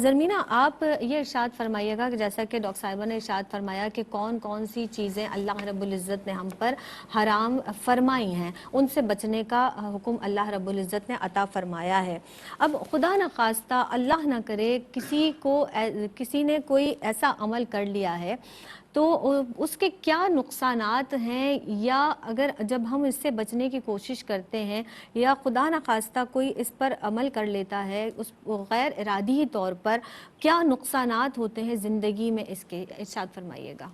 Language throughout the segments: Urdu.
زرمینہ آپ یہ ارشاد فرمائیے گا کہ جیسا کہ ڈاکٹر صاحبہ نے ارشاد فرمایا کہ کون کون سی چیزیں اللہ رب العزت نے ہم پر حرام فرمائی ہیں، ان سے بچنے کا حکم اللہ رب العزت نے عطا فرمایا ہے۔ اب خدا نخواستہ اللہ نہ کرے کسی نے کوئی ایسا عمل کر لیا ہے تو اس کے کیا نقصانات ہیں، یا اگر جب ہم اس سے بچنے کی کوشش کرتے ہیں یا خدا نخواستہ کوئی اس پر عمل کر لیتا ہے اس غیر ارادی طور پر، کیا نقصانات ہوتے ہیں زندگی میں، اس کے ارشاد فرمائیے گا۔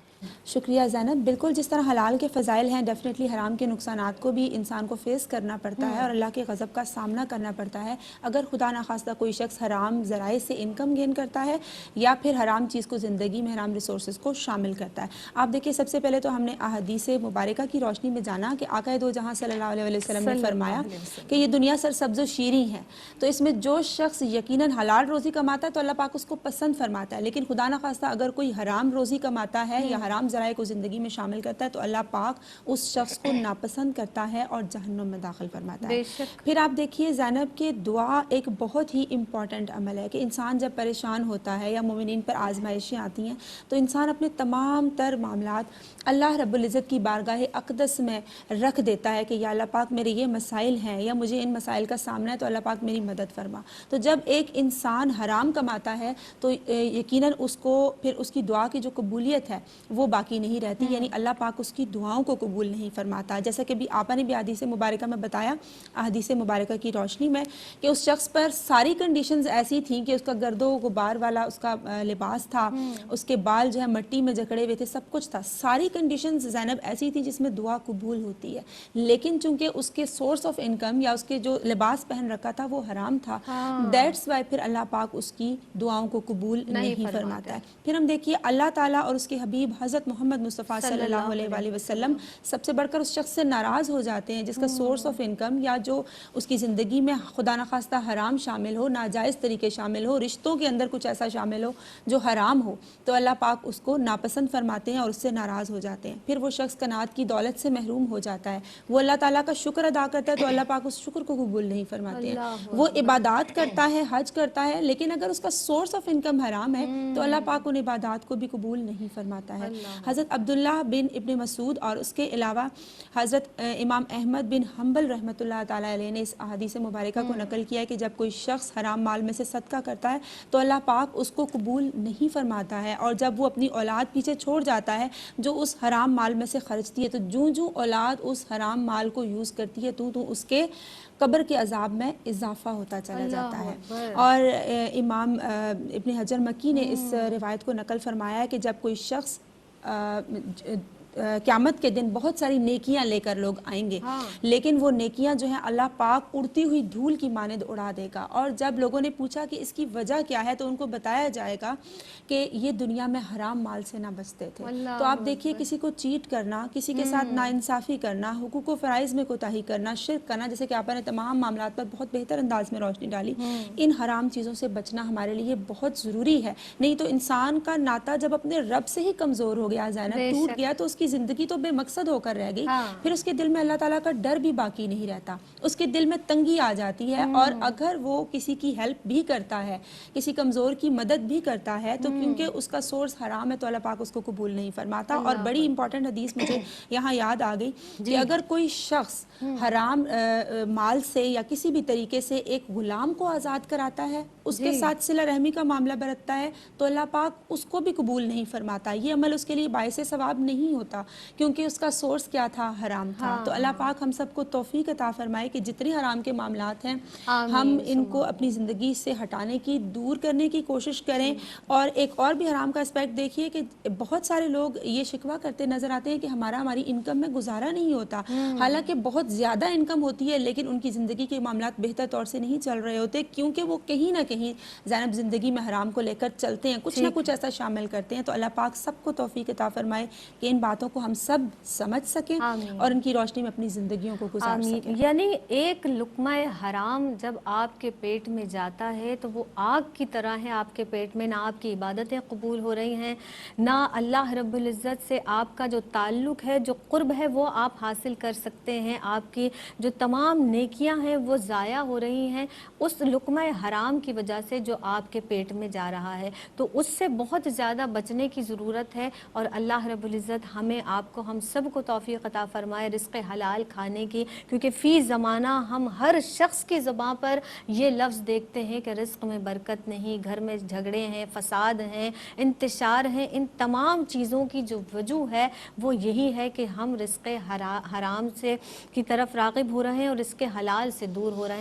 شکریہ زینب۔ بالکل جس طرح حلال کے فضائل ہیں، ڈیفینیٹلی حرام کے نقصانات کو بھی انسان کو فیس کرنا پڑتا ہے اور اللہ کے غضب کا سامنا کرنا پڑتا ہے اگر خدا نخواستہ کوئی شخص حرام ذرائع سے انکم گین کرتا ہے یا پھر حرام چیز کو زندگی میں، حرام ریسورسز کو شامل کرتا ہے۔ آپ دیکھیے، سب سے پہلے تو ہم نے احادیث مبارکہ کی روشنی میں جانا کہ آقا دو جہاں صلی اللہ علیہ وسلم نے فرمایا کہ یہ دنیا سرسبز و شیریں ہے، تو اس میں جو شخص یقیناً حلال روزی کماتا ہے تو اللہ پاک اس کو پسند فرماتا ہے، لیکن خدا نخواستہ اگر کوئی حرام روزی کماتا ہے یا حرام ذرائع کو زندگی میں شامل کرتا ہے تو اللہ پاک اس شخص کو ناپسند کرتا ہے اور جہنم میں داخل فرماتا ہے۔ پھر آپ دیکھیے زینب کہ دعا ایک بہت ہی امپورٹنٹ عمل ہے کہ انسان جب پریشان ہوتا ہے یا مومنین پر آزمائشیں آتی ہیں تو انسان اپنے تمام تر معاملات اللہ رب العزت کی بارگاہ اقدس میں رکھ دیتا ہے کہ یا اللہ پاک میرے یہ مسائل ہیں یا مجھے ان مسائل کا سامنا ہے تو اللہ پاک میری مدد فرما۔ تو جب ایک انسان حرام کماتا ہے تو یقیناً اس کو پھر اس کی دعا کی جو قبولیت ہے وہ باقی نہیں رہتی، یعنی اللہ پاک اس کی دعاؤں کو قبول نہیں فرماتا۔ جیسا کہ بھی آپا نے بھی حدیث مبارکہ میں بتایا، حدیث مبارکہ کی روشنی میں، کہ اس شخص پر ساری کنڈیشنز ایسی تھیں کہ اس کا گرد و غبار والا اس کا لباس تھا، اس کے بال جو ہے مٹی میں جکڑے ہوئے تھے، سب کچھ تھا، ساری کنڈیشنز زینب ایسی تھی جس میں دعا قبول ہوتی ہے، لیکن چونکہ اس کے سورس آف انکم یا اس کے جو لباس پہن رکھا تھا وہ حرام تھا، دیٹس وائی پھر اللہ پاک اس کی دعاؤں کو قبول نہیں فرماتا ہے۔ پھر ہم دیکھیے اللہ تعالیٰ اور اس کے حبیب حضرت محمد مصطفیٰ صلی اللہ علیہ وآلہ وسلم سب سے بڑھ کر اس شخص سے ناراض ہو جاتے ہیں جس کا سورس آف انکم یا جو اس کی زندگی میں خدا نخواستہ حرام شامل ہو، ناجائز طریقے شامل ہو، رشتوں کے اندر کچھ ایسا شامل ہو جو حرام ہو، تو اللہ پاک اس کو ناپسند فرماتے ہیں اور اس سے ناراض ہو جاتے ہیں۔ پھر وہ شخص قناعت کی دولت سے محروم ہو جاتا ہے، وہ اللہ تعالیٰ کا شکر ادا کرتا ہے تو اللہ پاک اس شکر کو قبول نہیں فرماتے ہیں۔ وہ عبادات کرتا ہے، حج کرتا ہے، لیکن اگر اس کا سورس آف انکم حرام ہے تو اللہ پاک ان عبادات کو بھی قبول نہیں فرماتا ہے۔ حضرت عبداللہ بن ابن مسعود اور اس کے علاوہ حضرت امام احمد بن حنبل رحمۃ اللہ تعالیٰ علیہ نے اس احادیث مبارکہ کو نقل کیا ہے کہ جب کوئی شخص حرام مال میں سے صدقہ کرتا ہے تو اللہ پاک اس کو قبول نہیں فرماتا ہے، اور جب وہ اپنی اولاد پیچھے چھوڑ جاتا ہے جو اس حرام مال میں سے خرچتی ہے تو جوں اولاد اس حرام مال کو یوز کرتی ہے تو اس کے قبر کے عذاب میں اضافہ ہوتا چلا جاتا ہے۔ اور امام ابن حجر مکی نے اس روایت کو نقل فرمایا ہے کہ جب کوئی شخص قیامت کے دن بہت ساری نیکیاں لے کر لوگ آئیں گے، لیکن وہ نیکیاں جو ہیں اللہ پاک اڑتی ہوئی دھول کی مانند اڑا دے گا، اور جب لوگوں نے پوچھا کہ اس کی وجہ کیا ہے تو ان کو بتایا جائے گا کہ یہ دنیا میں حرام مال سے نہ بچتے تھے۔ تو آپ دیکھیے کسی کو چیٹ کرنا، کسی کے ساتھ ناانصافی کرنا، حقوق و فرائض میں کوتاہی کرنا، شرک کرنا، جیسے کہ آپ نے تمام معاملات پر بہت بہتر انداز میں روشنی ڈالی، ان حرام چیزوں سے بچنا ہمارے لیے بہت ضروری ہے، نہیں تو انسان کا ناطہ جب اپنے رب سے ہی کمزور ہو گیا، زینب ٹوٹ گیا، تو اس کی زندگی تو بے مقصد ہو کر رہ گئی، پھر اس کے دل میں اللہ تعالیٰ کا ڈر بھی باقی نہیں رہتا، اس کے دل میں تنگی آ جاتی ہے، اور اگر وہ کسی کی ہیلپ بھی کرتا ہے، کسی کمزور کی مدد بھی کرتا ہے تو کیونکہ اس کا سورس حرام ہے تو اللہ پاک اس کو قبول نہیں فرماتا۔ اور بڑی امپورٹنٹ حدیث مجھے یہاں یاد آ گئی کہ اگر کوئی شخص حرام مال سے یا کسی بھی طریقے سے ایک غلام کو آزاد کراتا ہے، اس کے ساتھ صلہ رحمی کا معاملہ برتتا ہے تو اللہ پاک اس کو بھی قبول نہیں فرماتا، یہ عمل اس کے لیے باعث ثواب نہیں ہوتا کیونکہ اس کا سورس کیا تھا، حرام تھا۔ تو اللہ پاک ہم سب کو توفیق عطا فرمائے کہ جتنے حرام کے معاملات ہیں ہم ان کو اپنی زندگی سے ہٹانے کی، دور کرنے کی کوشش کریں۔ اور ایک اور بھی حرام کا اسپیکٹ دیکھیے کہ بہت سارے لوگ یہ شکوہ کرتے نظر آتے ہیں کہ ہماری انکم میں گزارا نہیں ہوتا، حالانکہ بہت زیادہ انکم ہوتی ہے لیکن ان کی زندگی کے معاملات بہتر طور سے نہیں چل رہے ہوتے، کیونکہ وہ کہیں نہ کہیں زینب زندگی میں حرام کو لے کر چلتے ہیں، کچھ نہ کچھ ایسا شامل کرتے ہیں۔ تو اللہ پاک سب کو توفیق عطا فرمائے کہ ان باتوں باتوں کو ہم سب سمجھ سکیں آمین۔ اور ان کی روشنی میں اپنی زندگیوں کو گزار آمین۔ سکیں۔ یعنی ایک لقمہ حرام جب آپ کے پیٹ میں جاتا ہے تو وہ آگ کی طرح ہے آپ کے پیٹ میں، نہ آپ کی عبادتیں قبول ہو رہی ہیں، نہ اللہ رب العزت سے آپ کا جو تعلق ہے، جو قرب ہے وہ آپ حاصل کر سکتے ہیں، آپ کی جو تمام نیکیاں ہیں وہ ضائع ہو رہی ہیں اس لقمہ حرام کی وجہ سے جو آپ کے پیٹ میں جا رہا ہے۔ تو اس سے بہت زیادہ بچنے کی ضرورت ہے، اور اللہ رب العزت ہمیں آپ کو ہم سب کو توفیق عطا فرمائے رزق حلال کھانے کی، کیونکہ فی زمانہ ہم ہر شخص کی زبان پر یہ لفظ دیکھتے ہیں کہ رزق میں برکت نہیں، گھر میں جھگڑے ہیں، فساد ہیں، انتشار ہیں۔ ان تمام چیزوں کی جو وجہ ہے وہ یہی ہے کہ ہم رزق حرام سے کی طرف راغب ہو رہے ہیں اور رزق حلال سے دور ہو رہے ہیں۔